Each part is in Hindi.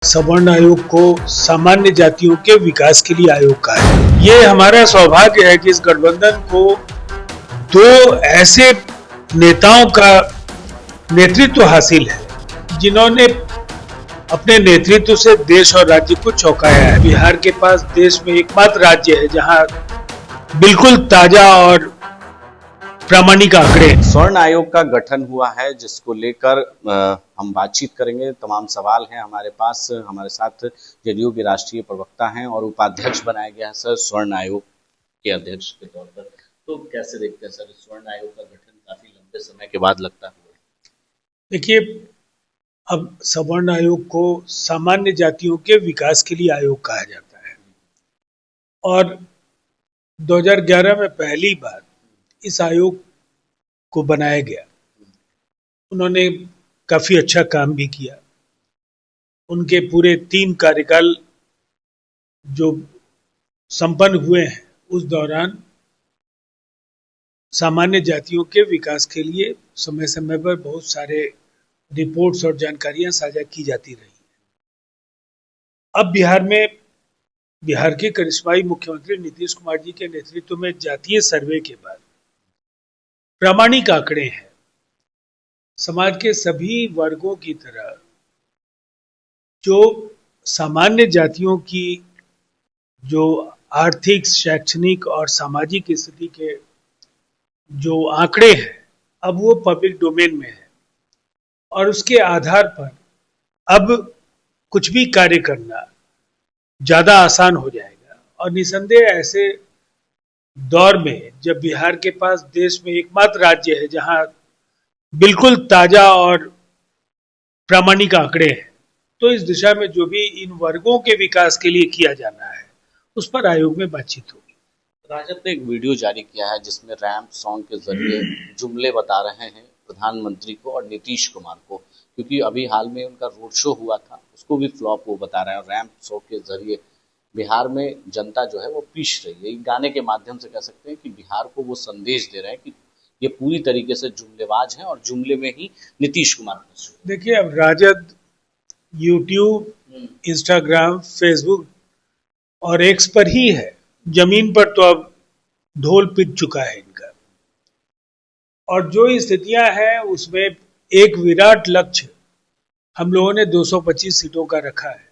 सवर्ण आयोग को सामान्य जातियों के विकास के लिए आयोग कहा है। ये हमारा सौभाग्य है कि इस गठबंधन को दो ऐसे नेताओं का नेतृत्व हासिल है जिन्होंने अपने नेतृत्व से देश और राज्य को चौंकाया है। बिहार के पास देश में एकमात्र राज्य है जहां बिल्कुल ताजा और प्रामाणिक आंकड़े। स्वर्ण आयोग का गठन हुआ है जिसको लेकर हम बातचीत करेंगे। तमाम सवाल हैं हमारे पास। हमारे साथ जदयू के राष्ट्रीय प्रवक्ता हैं और उपाध्यक्ष बनाया गया है सर स्वर्ण आयोग के अध्यक्ष के तौर पर। तो कैसे देखते हैं सर स्वर्ण आयोग का गठन काफी लंबे समय के बाद लगता हुआ? देखिए, अब सवर्ण आयोग को सामान्य जातियों के विकास के लिए आयोग कहा जाता है और 2011 में पहली बार इस आयोग को बनाया गया। उन्होंने काफी अच्छा काम भी किया। उनके पूरे 3 कार्यकाल जो संपन्न हुए हैं उस दौरान सामान्य जातियों के विकास के लिए समय समय पर बहुत सारे रिपोर्ट्स और जानकारियां साझा की जाती रही। अब बिहार के करिश्माई मुख्यमंत्री नीतीश कुमार जी के नेतृत्व में जातीय सर्वे के बाद प्रामाणिक आंकड़े हैं। समाज के सभी वर्गों की तरह जो सामान्य जातियों की जो आर्थिक, शैक्षणिक और सामाजिक स्थिति के जो आंकड़े हैं अब वो पब्लिक डोमेन में है और उसके आधार पर अब कुछ भी कार्य करना ज्यादा आसान हो जाएगा। और निसंदेह ऐसे दौर में जब बिहार के पास देश में एकमात्र राज्य है जहां बिल्कुल ताजा और प्रामाणिक आंकड़े हैं, तो इस दिशा में जो भी इन वर्गों के विकास के लिए किया जाना है उस पर आयोग में बातचीत होगी। राजद ने एक वीडियो जारी किया है जिसमें रैंप सॉन्ग के जरिए जुमले बता रहे हैं प्रधानमंत्री को और नीतीश कुमार को, क्योंकि अभी हाल में उनका रोड शो हुआ था उसको भी फ्लॉप वो बता रहे हैं। और रैंप सॉन्ग के जरिए बिहार में जनता जो है वो पीस रही है। गाने के माध्यम से कह सकते हैं कि बिहार को वो संदेश दे रहे हैं कि ये पूरी तरीके से जुमलेबाज हैं और जुमले में ही नीतीश कुमार। देखिए, अब राजद यूट्यूब, इंस्टाग्राम, फेसबुक और एक्स पर ही है। जमीन पर तो अब ढोल पिट चुका है इनका। और जो स्थितियां हैं उसमें एक विराट लक्ष्य हम लोगों ने 225 सीटों का रखा है।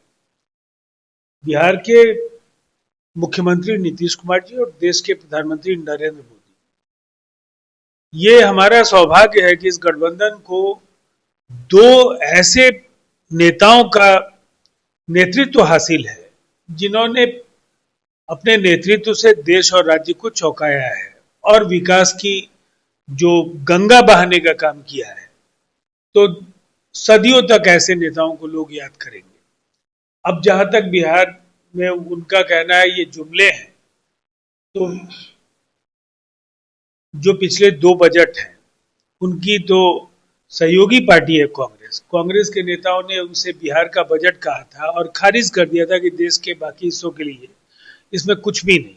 बिहार के मुख्यमंत्री नीतीश कुमार जी और देश के प्रधानमंत्री नरेंद्र मोदी, ये हमारा सौभाग्य है कि इस गठबंधन को दो ऐसे नेताओं का नेतृत्व हासिल है जिन्होंने अपने नेतृत्व से देश और राज्य को चौंकाया है और विकास की जो गंगा बहाने का काम किया है। तो सदियों तक ऐसे नेताओं को लोग याद करेंगे। अब जहां तक बिहार में उनका कहना है ये जुमले हैं, तो जो पिछले 2 बजट हैं उनकी तो सहयोगी पार्टी है कांग्रेस के नेताओं ने उनसे बिहार का बजट कहा था और खारिज कर दिया था कि देश के बाकी हिस्सों के लिए इसमें कुछ भी नहीं।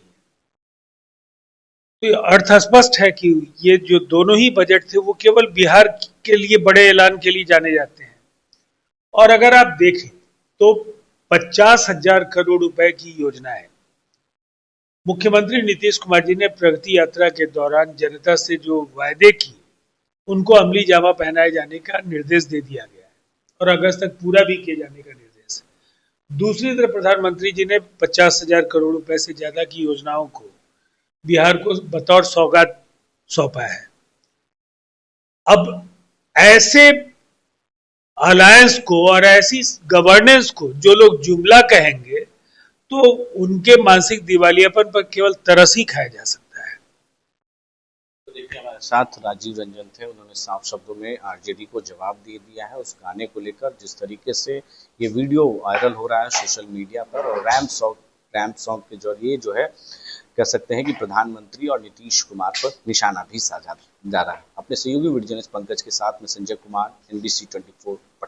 तो अर्थ स्पष्ट है कि ये जो दोनों ही बजट थे वो केवल बिहार के लिए बड़े ऐलान के लिए जाने जाते हैं। और अगर आप देखें तो 50,000 करोड़ रुपए की योजना है। मुख्यमंत्री नीतीश कुमार जी ने प्रगति यात्रा के दौरान जनता से जो वायदे किए उनको अमली जामा पहनाए जाने का निर्देश दे दिया गया है और अगस्त तक पूरा भी किए जाने का निर्देश है। दूसरी तरफ प्रधानमंत्री जी ने 50,000 करोड़ रुपए से ज्यादा की योजनाओं को बिहार को बतौर सौगात सौंपा है। अब ऐसे अलायंस को और ऐसी गवर्नेंस को जो लोग जुमला कहेंगे तो उनके मानसिक दिवालियापन पर केवल तरस ही खाया जा सकता है। तो देखिए, हमारे साथ राजीव रंजन थे। उन्होंने साफ शब्दों में आरजेडी को जवाब दे दिया है उस गाने को लेकर जिस तरीके से ये वीडियो वायरल हो रहा है सोशल मीडिया पर। और रैंप सॉन्ग के जरिए जो है कह सकते हैं कि प्रधानमंत्री और नीतीश कुमार पर निशाना भी साधा जा रहा है। अपने सहयोगी वीडियो जर्नलिस्ट पंकज के साथ में संजय कुमार, NBC 24 पटना।